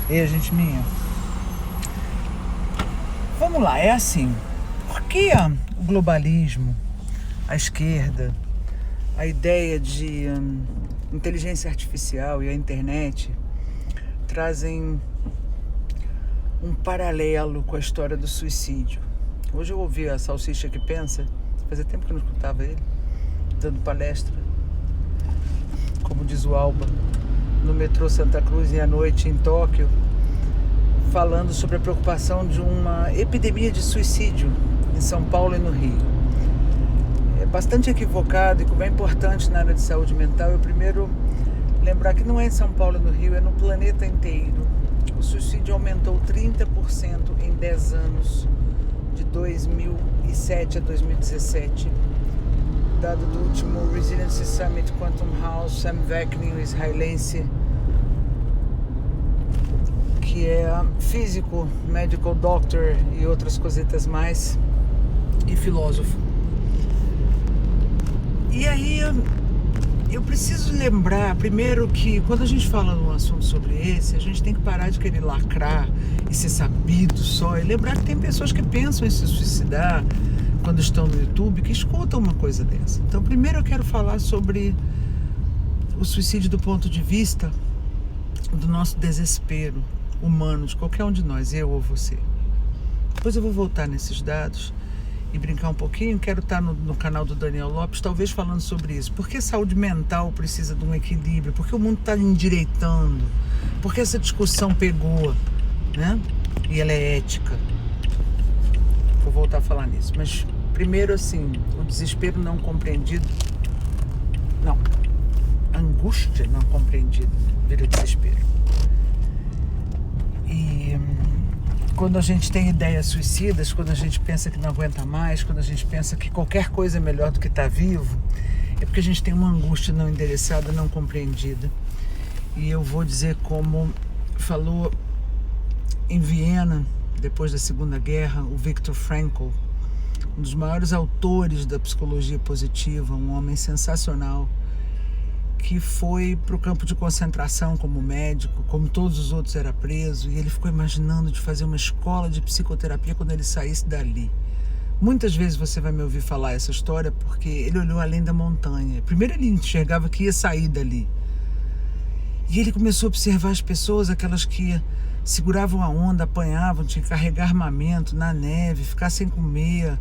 Ei, gente minha, vamos lá, é assim, por que o globalismo, a esquerda, a ideia de inteligência artificial e a internet trazem um paralelo com a história do suicídio? Hoje eu ouvi a Salsicha que Pensa, fazia tempo que eu não escutava ele, dando palestra, como diz o Alba, no metrô Santa Cruz e à noite em Tóquio, falando sobre a preocupação de uma epidemia de suicídio em São Paulo e no Rio. É bastante equivocado, e como é importante na área de saúde mental, eu primeiro lembrar que não é em São Paulo e no Rio, é no planeta inteiro. O suicídio aumentou 30% em 10 anos, de 2007 a 2017. Dado do último Resilience Summit Quantum House, Sam Vaknin, um israelense, que é físico, medical doctor e outras cositas mais, e filósofo. E aí eu preciso lembrar, primeiro, que quando a gente fala num assunto sobre esse, a gente tem que parar de querer lacrar e ser sabido só, e lembrar que tem pessoas que pensam em se suicidar quando estão no YouTube, que escutam uma coisa dessa. Então, primeiro eu quero falar sobre o suicídio do ponto de vista do nosso desespero humano, de qualquer um de nós, eu ou você. Depois eu vou voltar nesses dados e brincar um pouquinho. Quero estar no canal do Daniel Lopes, talvez falando sobre isso. Por que saúde mental precisa de um equilíbrio? Por que o mundo está endireitando? Por que essa discussão pegou, né? E ela é ética. Vou voltar a falar nisso. Mas primeiro, assim, o desespero não compreendido. Não. A angústia não compreendida vira desespero. E quando a gente tem ideias suicidas, quando a gente pensa que não aguenta mais, quando a gente pensa que qualquer coisa é melhor do que estar vivo, é porque a gente tem uma angústia não endereçada, não compreendida. E eu vou dizer como falou em Viena, depois da Segunda Guerra, o Viktor Frankl, um dos maiores autores da psicologia positiva, um homem sensacional, que foi para o campo de concentração como médico, como todos os outros era preso, e ele ficou imaginando de fazer uma escola de psicoterapia quando ele saísse dali. Muitas vezes você vai me ouvir falar essa história porque ele olhou além da montanha. Primeiro ele enxergava que ia sair dali. E ele começou a observar as pessoas, aquelas que seguravam a onda, apanhavam, tinham que carregar armamento na neve, ficar sem comer,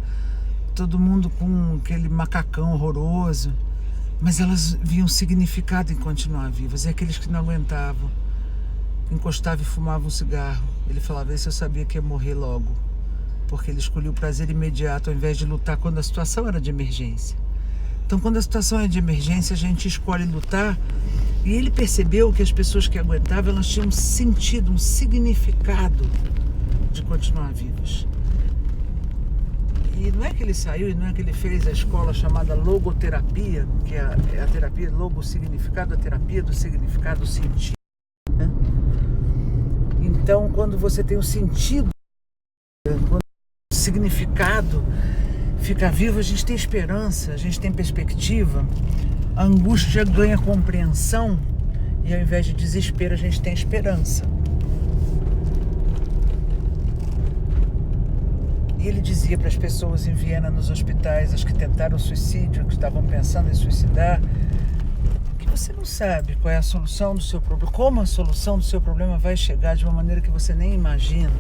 todo mundo com aquele macacão horroroso. Mas elas viam significado em continuar vivas. E aqueles que não aguentavam, encostavam e fumavam um cigarro. Ele falava, esse eu sabia que ia morrer logo. Porque ele escolheu o prazer imediato ao invés de lutar quando a situação era de emergência. Então, quando a situação é de emergência, a gente escolhe lutar. E ele percebeu que as pessoas que aguentavam, elas tinham um sentido, um significado de continuar vivas. E não é que ele saiu, e não é que ele fez a escola chamada logoterapia, que é a terapia, logo significado, a terapia do significado, do sentido, né? Então, quando você tem o sentido, quando o significado fica vivo, a gente tem esperança, a gente tem perspectiva, a angústia ganha compreensão, e ao invés de desespero, a gente tem esperança. E ele dizia para as pessoas em Viena, nos hospitais, as que tentaram suicídio, que estavam pensando em suicidar, que você não sabe qual é a solução do seu problema, como a solução do seu problema vai chegar de uma maneira que você nem imagina,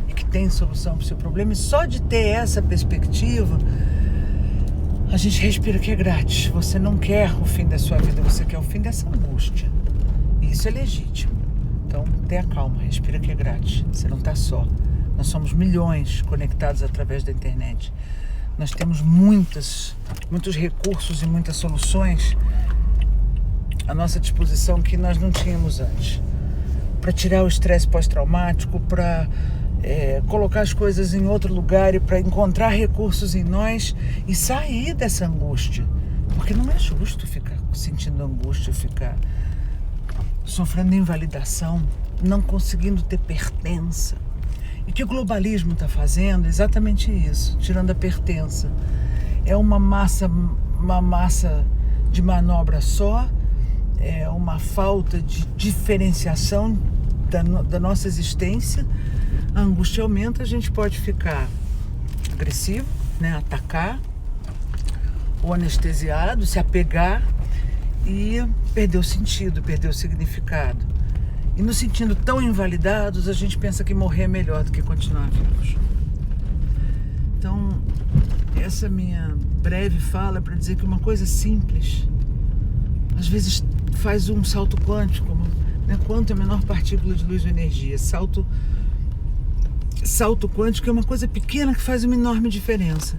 e que tem solução para o seu problema. E só de ter essa perspectiva, a gente respira que é grátis. Você não quer o fim da sua vida, você quer o fim dessa angústia. E isso é legítimo. Então, tenha calma, respira que é grátis. Você não está só. Nós somos milhões conectados através da internet. Nós temos muitos recursos e muitas soluções à nossa disposição que nós não tínhamos antes. Para tirar o estresse pós-traumático, para colocar as coisas em outro lugar e para encontrar recursos em nós e sair dessa angústia. Porque não é justo ficar sentindo angústia, ficar sofrendo invalidação, não conseguindo ter pertença. E o que o globalismo está fazendo é exatamente isso, tirando a pertença. É uma massa de manobra só, é uma falta de diferenciação da nossa existência, a angústia aumenta, a gente pode ficar agressivo, né? Atacar, ou anestesiado, se apegar e perder o sentido, perder o significado. E nos sentindo tão invalidados, a gente pensa que morrer é melhor do que continuar vivos. Então, essa minha breve fala é para dizer que uma coisa simples, às vezes faz um salto quântico, né? Quanto é a menor partícula de luz ou energia. Salto quântico é uma coisa pequena que faz uma enorme diferença.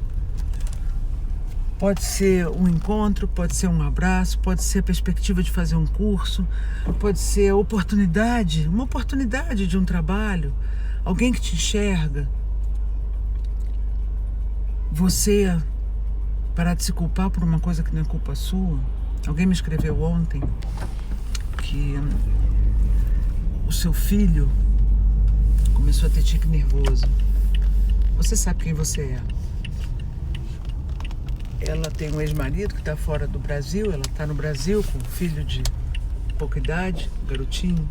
Pode ser um encontro, pode ser um abraço, pode ser a perspectiva de fazer um curso, pode ser uma oportunidade de um trabalho, alguém que te enxerga. Você parar de se culpar por uma coisa que não é culpa sua. Alguém me escreveu ontem que o seu filho começou a ter tique nervoso. Você sabe quem você é. Ela tem um ex-marido que está fora do Brasil, ela está no Brasil com um filho de pouca idade, um garotinho,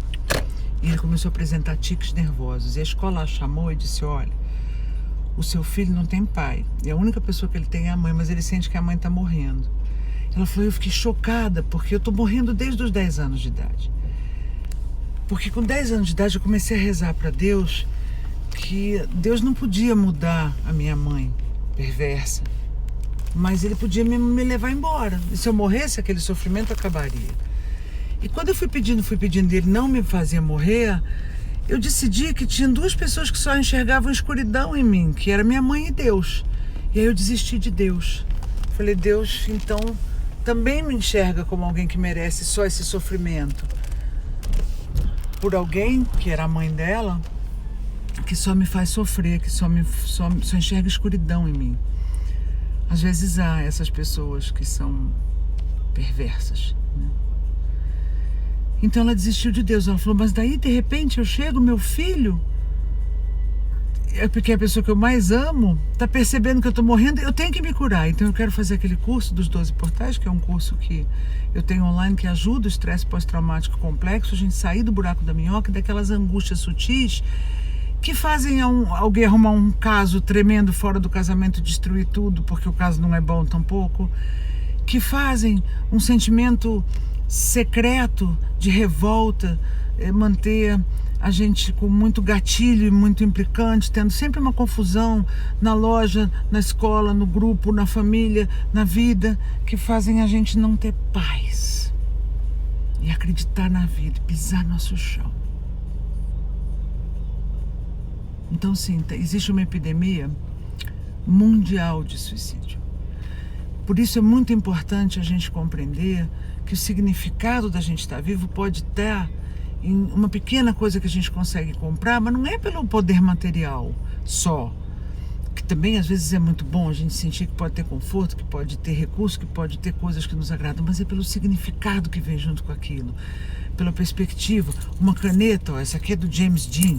e ele começou a apresentar tiques nervosos. E a escola a chamou e disse: olha, o seu filho não tem pai, e a única pessoa que ele tem é a mãe, mas ele sente que a mãe está morrendo. Ela falou: eu fiquei chocada, porque eu estou morrendo desde os 10 anos de idade. Porque com 10 anos de idade eu comecei a rezar para Deus que Deus não podia mudar a minha mãe perversa, mas ele podia me levar embora. E se eu morresse, aquele sofrimento acabaria. E quando eu fui pedindo e ele não me fazia morrer, eu decidi que tinha duas pessoas que só enxergavam escuridão em mim, que era minha mãe e Deus. E aí eu desisti de Deus. Falei: Deus, então, também me enxerga como alguém que merece só esse sofrimento. Por alguém, que era a mãe dela, que só me faz sofrer, que só enxerga escuridão em mim. Às vezes há essas pessoas que são perversas, né? Então ela desistiu de Deus. Ela falou: mas daí de repente eu chego, meu filho, é porque a pessoa que eu mais amo está percebendo que eu estou morrendo, eu tenho que me curar. Então eu quero fazer aquele curso dos 12 portais, que é um curso que eu tenho online, que ajuda o estresse pós-traumático complexo, a gente sair do buraco da minhoca e daquelas angústias sutis que fazem alguém arrumar um caso tremendo fora do casamento, destruir tudo porque o caso não é bom tampouco, que fazem um sentimento secreto de revolta manter a gente com muito gatilho e muito implicante, tendo sempre uma confusão na loja, na escola, no grupo, na família, na vida, que fazem a gente não ter paz e acreditar na vida, pisar nosso chão. Então, sim, existe uma epidemia mundial de suicídio. Por isso é muito importante a gente compreender que o significado da gente estar vivo pode estar em uma pequena coisa que a gente consegue comprar, mas não é pelo poder material só, que também às vezes é muito bom a gente sentir que pode ter conforto, que pode ter recurso, que pode ter coisas que nos agradam, mas é pelo significado que vem junto com aquilo, pela perspectiva. Uma caneta, ó, essa aqui é do James Dean.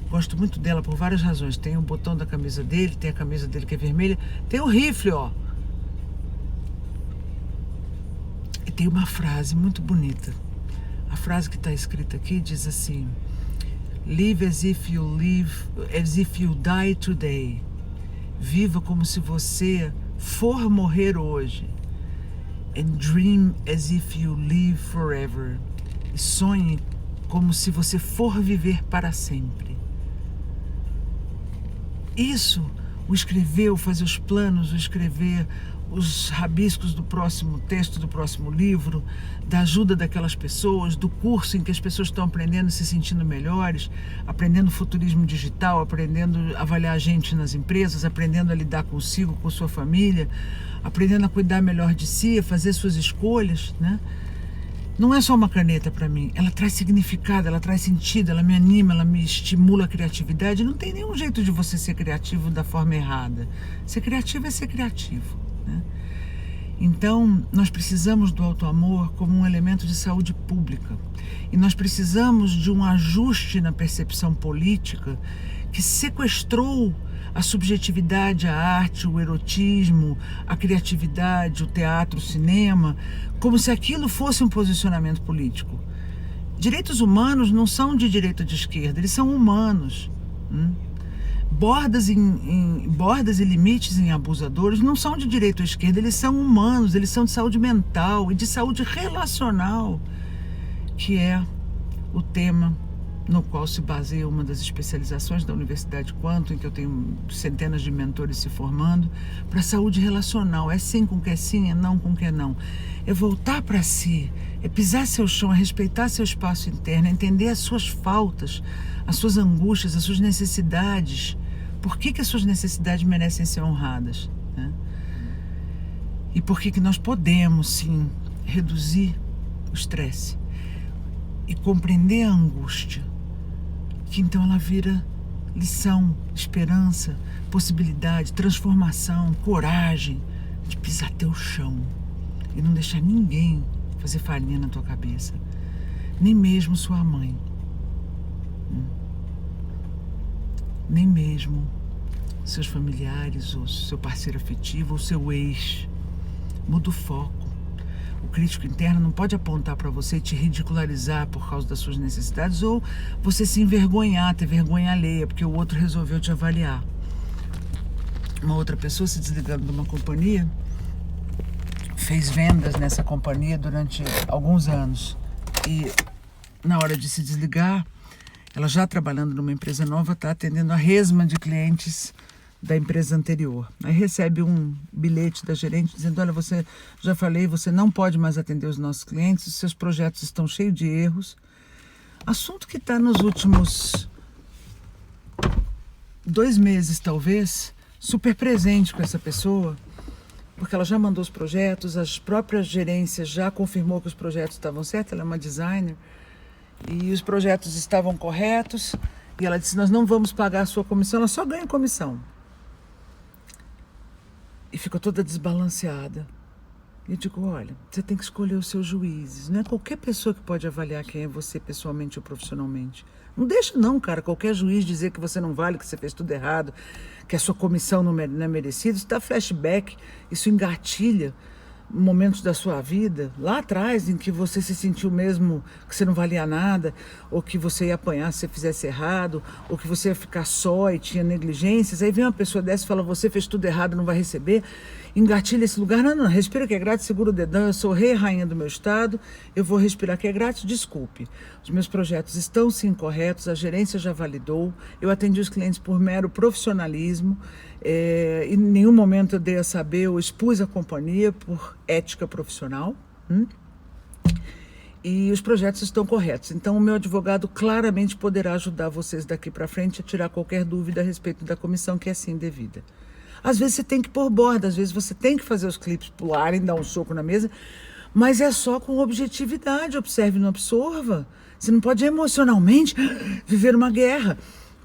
Gosto muito dela por várias razões. Tem o botão da camisa dele, tem a camisa dele que é vermelha, tem o rifle, ó. E tem uma frase muito bonita. A frase que está escrita aqui diz assim: live as if you die today. Viva como se você for morrer hoje. And dream as if you live forever. E sonhe como se você for viver para sempre. Isso, o escrever, o fazer os planos, o escrever os rabiscos do próximo texto, do próximo livro, da ajuda daquelas pessoas, do curso em que as pessoas estão aprendendo e se sentindo melhores, aprendendo futurismo digital, aprendendo a avaliar a gente nas empresas, aprendendo a lidar consigo, com sua família, aprendendo a cuidar melhor de si, a fazer suas escolhas, né? Não é só uma caneta para mim, ela traz significado, ela traz sentido, ela me anima, ela me estimula a criatividade. Não tem nenhum jeito de você ser criativo da forma errada. Ser criativo é ser criativo, né? Então, nós precisamos do autoamor como um elemento de saúde pública. E nós precisamos de um ajuste na percepção política que sequestrou a subjetividade, a arte, o erotismo, a criatividade, o teatro, o cinema, como se aquilo fosse um posicionamento político. Direitos humanos não são de direita ou de esquerda, eles são humanos. Bordas e limites em abusadores não são de direita ou esquerda, eles são humanos, eles são de saúde mental e de saúde relacional, que é o tema no qual se baseia uma das especializações da Universidade Quanto, em que eu tenho centenas de mentores se formando, para saúde relacional. É sim com que é sim, é não com que é não. É voltar para si, é pisar seu chão, é respeitar seu espaço interno, é entender as suas faltas, as suas angústias, as suas necessidades. Por que as suas necessidades merecem ser honradas, né? E por que nós podemos, sim, reduzir o estresse e compreender a angústia, que então ela vira lição, esperança, possibilidade, transformação, coragem de pisar teu chão e não deixar ninguém fazer farinha na tua cabeça, nem mesmo sua mãe, nem mesmo seus familiares, ou seu parceiro afetivo, ou seu ex. Muda o foco. O crítico interno não pode apontar para você e te ridicularizar por causa das suas necessidades, ou você se envergonhar, ter vergonha alheia, porque o outro resolveu te avaliar. Uma outra pessoa se desligando de uma companhia, fez vendas nessa companhia durante alguns anos, e na hora de se desligar, ela já trabalhando numa empresa nova, está atendendo a resma de clientes da empresa anterior. Aí recebe um bilhete da gerente dizendo: olha, já falei, você não pode mais atender os nossos clientes, os seus projetos estão cheios de erros. Assunto que está nos últimos 2 meses, talvez, super presente com essa pessoa, porque ela já mandou os projetos, as próprias gerências já confirmou que os projetos estavam certos, ela é uma designer, e os projetos estavam corretos, e ela disse: nós não vamos pagar a sua comissão, ela só ganha comissão. E ficou toda desbalanceada. E eu digo: olha, você tem que escolher os seus juízes. Não é qualquer pessoa que pode avaliar quem é você pessoalmente ou profissionalmente. Não deixa não, cara, qualquer juiz dizer que você não vale, que você fez tudo errado, que a sua comissão não é merecida. Isso dá flashback, isso engatilha momentos da sua vida, lá atrás, em que você se sentiu mesmo que você não valia nada, ou que você ia apanhar se você fizesse errado, ou que você ia ficar só e tinha negligências. Aí vem uma pessoa dessa e fala: você fez tudo errado, não vai receber. Engatilha esse lugar. Não, respira que é grátis, segura o dedão, eu sou rei e rainha do meu estado, eu vou respirar que é grátis, desculpe. Os meus projetos estão sim corretos, a gerência já validou, eu atendi os clientes por mero profissionalismo, em nenhum momento eu dei a saber, eu expus a companhia por ética profissional, e os projetos estão corretos. Então o meu advogado claramente poderá ajudar vocês daqui para frente a tirar qualquer dúvida a respeito da comissão, que é sim devida. Às vezes você tem que pôr borda, às vezes você tem que fazer os clipes pularem, dar um soco na mesa, mas é só com objetividade, observe e não absorva. Você não pode emocionalmente viver uma guerra.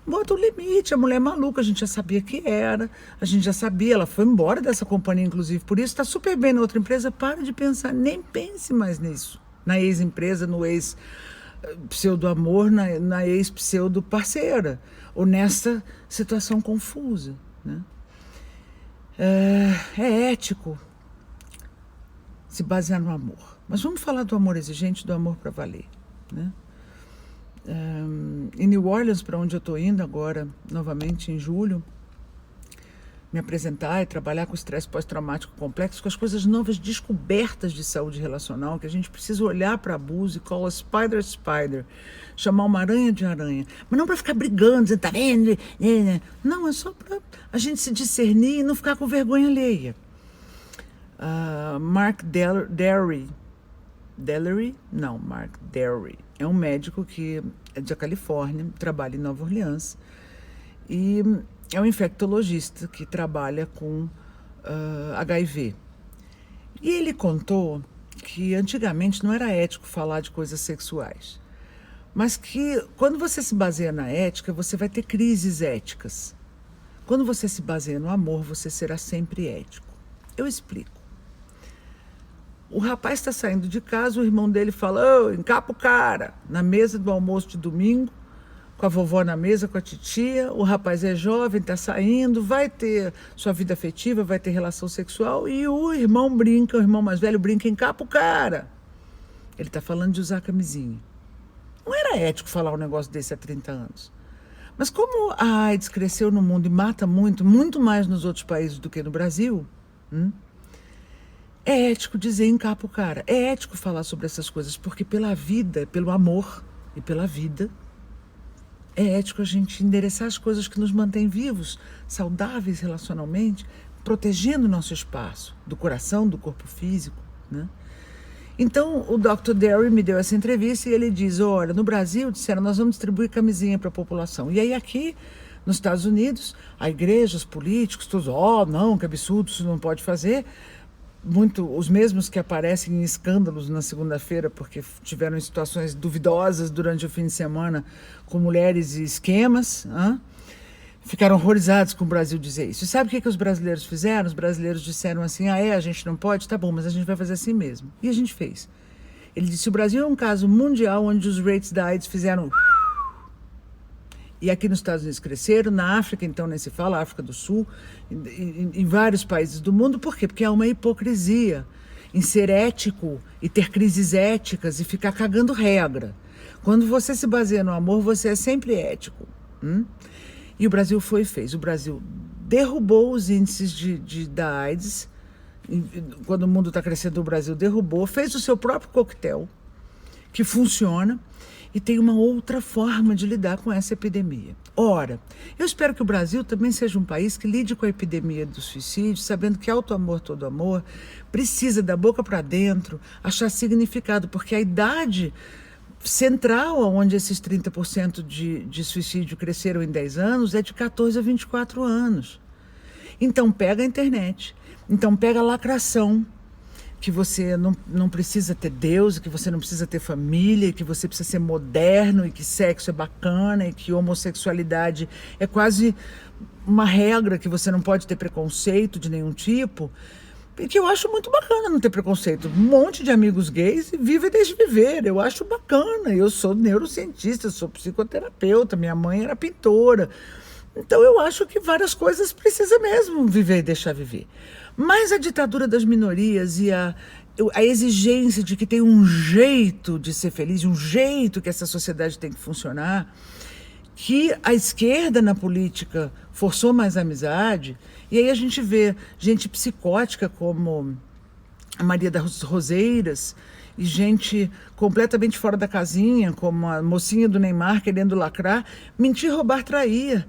Bota o limite, a mulher é maluca, a gente já sabia que era, a gente já sabia, ela foi embora dessa companhia, inclusive, por isso está super bem na outra empresa. Para de pensar, nem pense mais nisso, na ex-empresa, no ex-pseudo-amor, na ex-pseudo-parceira, ou nessa situação confusa, né? É ético se basear no amor, mas vamos falar do amor exigente, do amor para valer, né? Em New Orleans, para onde eu estou indo agora, novamente em julho, me apresentar e trabalhar com estresse pós-traumático complexo, com as coisas novas descobertas de saúde relacional, que a gente precisa olhar para abuso e call a spider, chamar uma aranha de aranha, mas não para ficar brigando, dizendo: tá vendo? Não, é só para a gente se discernir e não ficar com vergonha alheia. Mark Derry é um médico que é da Califórnia, trabalha em Nova Orleans, e é um infectologista que trabalha com HIV. E ele contou que antigamente não era ético falar de coisas sexuais, mas que quando você se baseia na ética, você vai ter crises éticas. Quando você se baseia no amor, você será sempre ético. Eu explico. O rapaz está saindo de casa, o irmão dele fala: ô, encapa o cara, na mesa do almoço de domingo, com a vovó na mesa, com a titia. O rapaz é jovem, está saindo, vai ter sua vida afetiva, vai ter relação sexual, e o irmão brinca, o irmão mais velho brinca: encapa o cara. Ele está falando de usar camisinha. Não era ético falar um negócio desse há 30 anos. Mas como a AIDS cresceu no mundo e mata muito, muito mais nos outros países do que no Brasil, é ético dizer em capa o cara. É ético falar sobre essas coisas, porque pela vida, pelo amor e pela vida, é ético a gente endereçar as coisas que nos mantêm vivos, saudáveis relacionalmente, protegendo o nosso espaço, do coração, do corpo físico, né? Então, o Dr. Derry me deu essa entrevista e ele diz, olha, no Brasil, disseram, nós vamos distribuir camisinha para a população. E aí aqui, nos Estados Unidos, a igreja, os políticos, todos, não, que absurdo, isso não pode fazer. Os mesmos que aparecem em escândalos na segunda-feira, porque tiveram situações duvidosas durante o fim de semana com mulheres e esquemas, ficaram horrorizados com o Brasil dizer isso. E sabe o que os brasileiros fizeram? Os brasileiros disseram assim, a gente não pode? Tá bom, mas a gente vai fazer assim mesmo. E a gente fez. Ele disse, o Brasil é um caso mundial onde os rates da AIDS fizeram... E aqui nos Estados Unidos cresceram, na África, então, nem se fala, África do Sul, em vários países do mundo. Por quê? Porque há uma hipocrisia em ser ético e ter crises éticas e ficar cagando regra. Quando você se baseia no amor, você é sempre ético. E o Brasil foi e fez. O Brasil derrubou os índices da AIDS. Quando o mundo está crescendo, o Brasil derrubou, fez o seu próprio coquetel, que funciona. E tem uma outra forma de lidar com essa epidemia. Ora, eu espero que o Brasil também seja um país que lide com a epidemia do suicídio, sabendo que alto amor, todo amor, precisa da boca para dentro achar significado, porque a idade central onde esses 30% de suicídio cresceram em 10 anos é de 14 a 24 anos. Então pega a internet, então pega a lacração, que você não precisa ter Deus, que você não precisa ter família, que você precisa ser moderno, e que sexo é bacana, e que homossexualidade é quase uma regra, que você não pode ter preconceito de nenhum tipo, e que eu acho muito bacana não ter preconceito. Um monte de amigos gays e vive e deixa viver, eu acho bacana. Eu sou neurocientista, sou psicoterapeuta, minha mãe era pintora. Então eu acho que várias coisas precisa mesmo viver e deixar viver. Mas a ditadura das minorias e a exigência de que tem um jeito de ser feliz, um jeito que essa sociedade tem que funcionar, que a esquerda na política forçou mais a amizade, e aí a gente vê gente psicótica como a Maria das Roseiras, e gente completamente fora da casinha, como a mocinha do Neymar querendo lacrar, mentir, roubar, trair,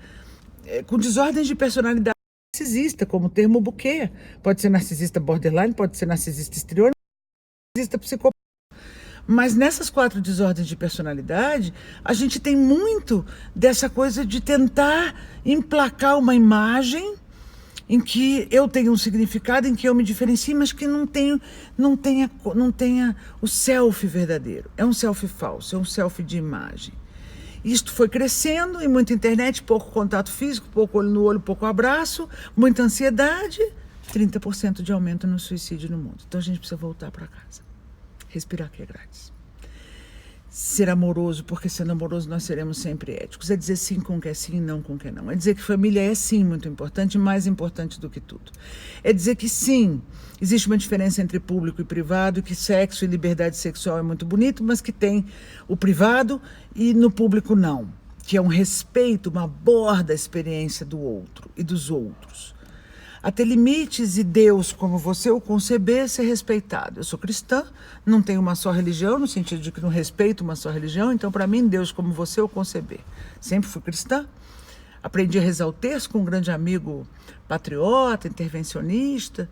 com desordens de personalidade narcisista, como o termo buquê. Pode ser narcisista borderline, pode ser narcisista histriônico, narcisista psicopata. Mas nessas 4 desordens de personalidade, a gente tem muito dessa coisa de tentar emplacar uma imagem em que eu tenho um significado, em que eu me diferencie, mas que não tenha o selfie verdadeiro. É um selfie falso, é um selfie de imagem. Isto foi crescendo, e muita internet, pouco contato físico, pouco olho no olho, pouco abraço, muita ansiedade, 30% de aumento no suicídio no mundo. Então a gente precisa voltar para casa. Respirar que é grátis. Ser amoroso, porque sendo amoroso nós seremos sempre éticos. É dizer sim com o que é sim e não com o que é não. É dizer que família é sim muito importante, mais importante do que tudo. É dizer que sim, existe uma diferença entre público e privado, que sexo e liberdade sexual é muito bonito, mas que tem o privado e no público não. Que é um respeito, uma borda experiência do outro e dos outros. A ter limites e Deus, como você o conceber, ser respeitado. Eu sou cristã, não tenho uma só religião, no sentido de que não respeito uma só religião, então para mim Deus como você o conceber. Sempre fui cristã, aprendi a rezar o terço com um grande amigo patriota, intervencionista,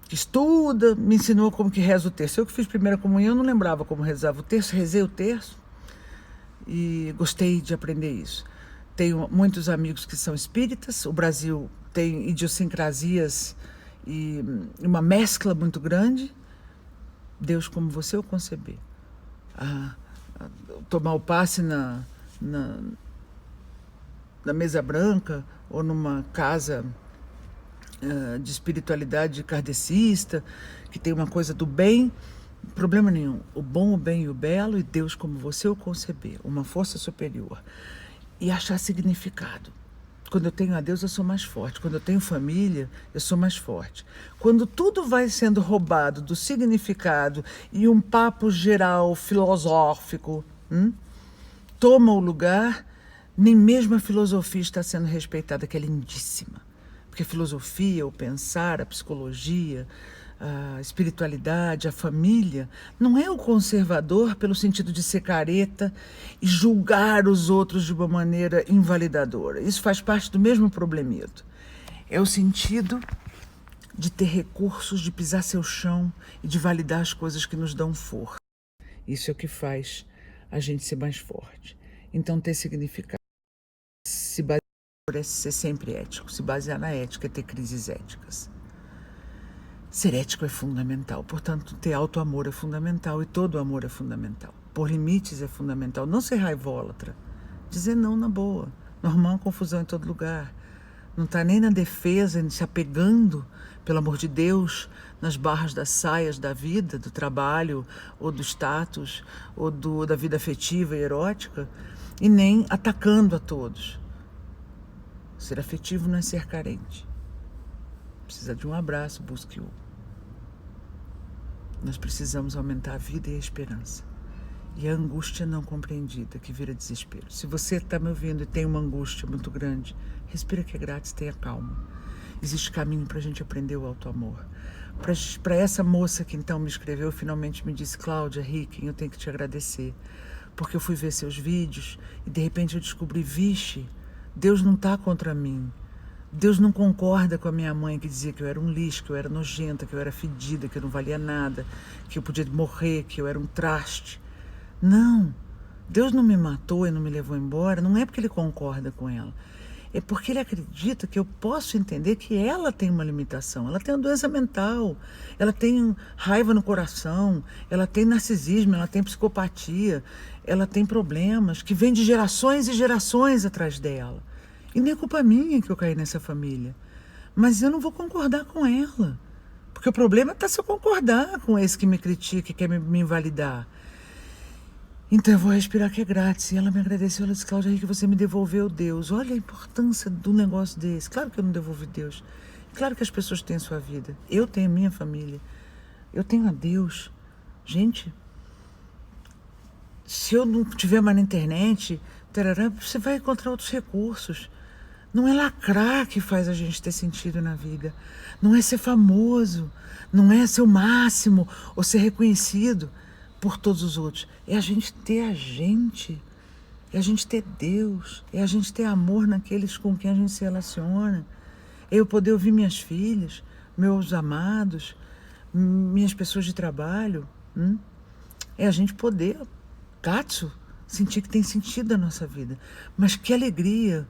que estuda, me ensinou como que reza o terço. Eu que fiz primeira comunhão, não lembrava como rezava o terço, rezei o terço e gostei de aprender isso. Tenho muitos amigos que são espíritas, o Brasil tem idiosincrasias e uma mescla muito grande. Deus como você o conceber. Tomar o passe na mesa branca ou numa casa de espiritualidade kardecista, que tem uma coisa do bem, problema nenhum. O bom, o bem e o belo, e Deus como você o conceber, uma força superior. E achar significado. Quando eu tenho a Deus, eu sou mais forte. Quando eu tenho família, eu sou mais forte. Quando tudo vai sendo roubado do significado e um papo geral, filosófico, toma o lugar, nem mesmo a filosofia está sendo respeitada, que é lindíssima. Porque a filosofia, o pensar, a psicologia, a espiritualidade, a família, não é o conservador pelo sentido de ser careta e julgar os outros de uma maneira invalidadora. Isso faz parte do mesmo problemito. É o sentido de ter recursos, de pisar seu chão e de validar as coisas que nos dão força. Isso é o que faz a gente ser mais forte. Então, ter significado. Se basear é ser sempre ético. Se basear na ética é ter crises éticas. Ser ético é fundamental. Portanto, ter auto-amor é fundamental e todo amor é fundamental. Pôr limites é fundamental. Não ser raivólatra. Dizer não na boa. Normal confusão em todo lugar. Não está nem na defesa, se apegando, pelo amor de Deus, nas barras das saias da vida, do trabalho, ou do status, ou da vida afetiva e erótica, e nem atacando a todos. Ser afetivo não é ser carente. Precisa de um abraço, busque-o. Nós precisamos aumentar a vida e a esperança. E a angústia não compreendida, que vira desespero. Se você está me ouvindo e tem uma angústia muito grande, respira que é grátis, tenha calma. Existe caminho para a gente aprender o auto-amor. Para essa moça que então me escreveu, finalmente me disse: Cláudia, Ricken, eu tenho que te agradecer. Porque eu fui ver seus vídeos e de repente eu descobri, vixe, Deus não está contra mim. Deus não concorda com a minha mãe que dizia que eu era um lixo, que eu era nojenta, que eu era fedida, que eu não valia nada, que eu podia morrer, que eu era um traste. Não, Deus não me matou e não me levou embora, não é porque Ele concorda com ela. É porque Ele acredita que eu posso entender que ela tem uma limitação, ela tem uma doença mental, ela tem raiva no coração, ela tem narcisismo, ela tem psicopatia, ela tem problemas que vêm de gerações e gerações atrás dela. E não é culpa minha que eu caí nessa família. Mas eu não vou concordar com ela. Porque o problema está se eu concordar com esse que me critica e quer me invalidar. Então eu vou respirar que é grátis. E ela me agradeceu, ela disse: Cláudia, que você me devolveu Deus. Olha a importância do negócio desse. Claro que eu não devolvi Deus. Claro que as pessoas têm a sua vida. Eu tenho a minha família. Eu tenho a Deus. Gente, se eu não estiver mais na internet, tarará, você vai encontrar outros recursos. Não é lacrar que faz a gente ter sentido na vida. Não é ser famoso. Não é ser o máximo ou ser reconhecido por todos os outros. É a gente ter a gente. É a gente ter Deus. É a gente ter amor naqueles com quem a gente se relaciona. É eu poder ouvir minhas filhas, meus amados, minhas pessoas de trabalho. É a gente poder, Katsu, sentir que tem sentido a nossa vida. Mas que alegria.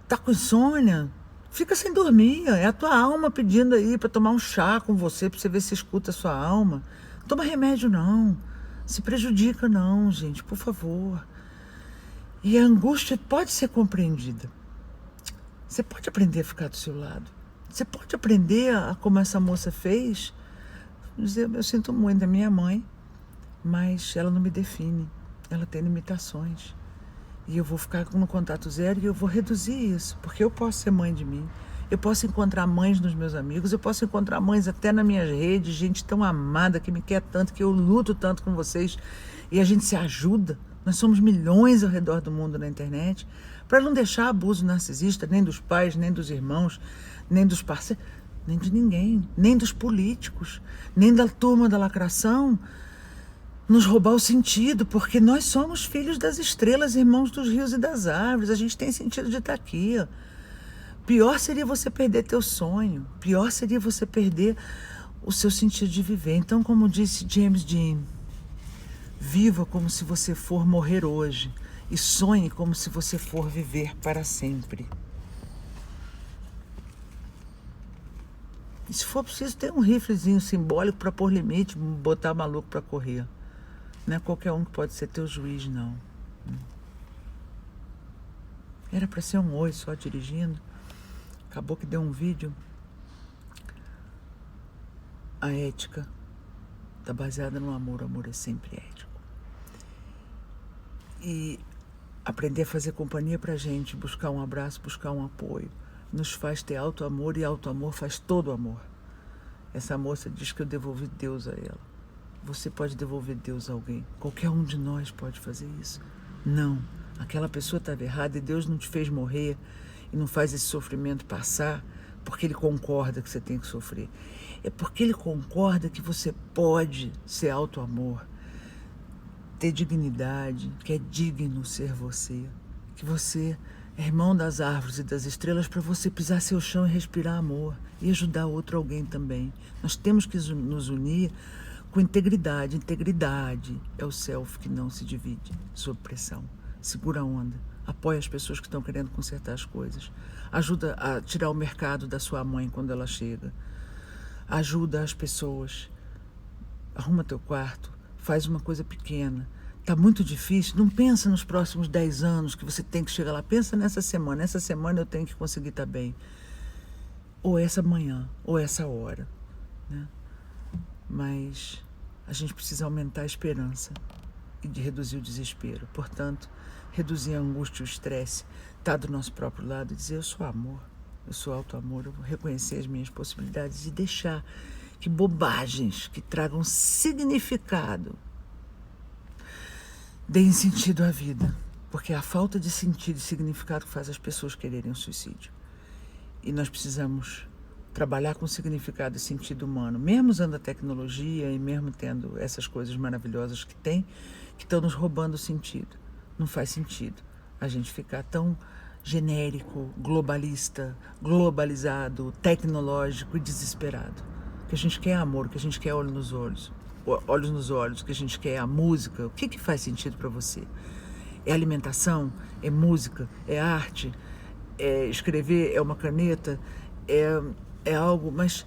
Tá com insônia? Fica sem dormir. É a tua alma pedindo aí para tomar um chá com você, para você ver se escuta a sua alma. Não toma remédio não. Se prejudica não, gente, por favor. E a angústia pode ser compreendida. Você pode aprender a ficar do seu lado. Você pode aprender como essa moça fez. Dizer: eu sinto muito da minha mãe, mas ela não me define. Ela tem limitações. E eu vou ficar no contato zero e eu vou reduzir isso, porque eu posso ser mãe de mim. Eu posso encontrar mães nos meus amigos, eu posso encontrar mães até nas minhas redes, gente tão amada, que me quer tanto, que eu luto tanto com vocês, e a gente se ajuda. Nós somos milhões ao redor do mundo na internet, para não deixar abuso narcisista, nem dos pais, nem dos irmãos, nem dos parceiros, nem de ninguém, nem dos políticos, nem da turma da lacração, nos roubar o sentido, porque nós somos filhos das estrelas, irmãos dos rios e das árvores, a gente tem sentido de estar aqui, ó. Pior seria você perder teu sonho, pior seria você perder o seu sentido de viver. Então, como disse James Dean, viva como se você for morrer hoje e sonhe como se você for viver para sempre. E se for preciso, ter um riflezinho simbólico para pôr limite, botar maluco para correr. Não é qualquer um que pode ser teu juiz, não. Era para ser um oi só dirigindo. Acabou que deu um vídeo. A ética está baseada no amor. O amor é sempre ético. E aprender a fazer companhia pra gente, buscar um abraço, buscar um apoio, nos faz ter auto-amor, e auto-amor faz todo o amor. Essa moça diz que eu devolvi Deus a ela. você pode devolver Deus a alguém. Qualquer um de nós pode fazer isso. Não, aquela pessoa estava errada e Deus não te fez morrer e não faz esse sofrimento passar porque Ele concorda que você tem que sofrer. É porque Ele concorda que você pode ser auto-amor, ter dignidade, que é digno ser você, que você é irmão das árvores e das estrelas para você pisar seu chão e respirar amor e ajudar outro alguém também. Nós temos que nos unir com integridade. Integridade é o self que não se divide sob pressão. Segura a onda, apoia as pessoas que estão querendo consertar as coisas, ajuda a tirar o mercado da sua mãe quando ela chega, ajuda as pessoas, arruma teu quarto, faz uma coisa pequena. Está muito difícil, não pensa nos próximos 10 anos que você tem que chegar lá. Pensa nessa semana eu tenho que conseguir estar bem. Ou essa manhã, ou essa hora, né? Mas a gente precisa aumentar a esperança e de reduzir o desespero. Portanto, reduzir a angústia e o estresse, estar do nosso próprio lado e dizer: eu sou amor, eu sou auto-amor, eu vou reconhecer as minhas possibilidades e deixar que bobagens que tragam significado deem sentido à vida, porque é a falta de sentido e significado que faz as pessoas quererem o suicídio. E nós precisamos trabalhar com significado e sentido humano, mesmo usando a tecnologia e mesmo tendo essas coisas maravilhosas que tem, que estão nos roubando o sentido. Não faz sentido a gente ficar tão genérico, globalista, globalizado, tecnológico e desesperado. O que a gente quer é amor, o que a gente quer é olhos nos olhos, o que a gente quer é a música. O que faz sentido para você? É alimentação? É música? É arte? É escrever? É uma caneta? É algo, mas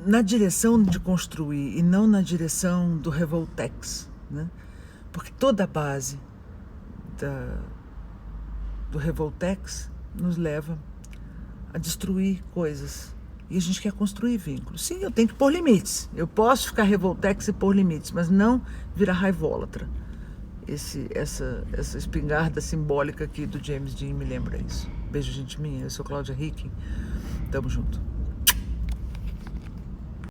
na direção de construir e não na direção do revoltex, né? Porque toda a base do revoltex nos leva a destruir coisas. E a gente quer construir vínculos. Sim, eu tenho que pôr limites. Eu posso ficar revoltex e pôr limites, mas não virar raivólatra. Essa espingarda simbólica aqui do James Dean me lembra isso. Beijo, gente minha. Eu sou Cláudia Hickey. Tamo junto.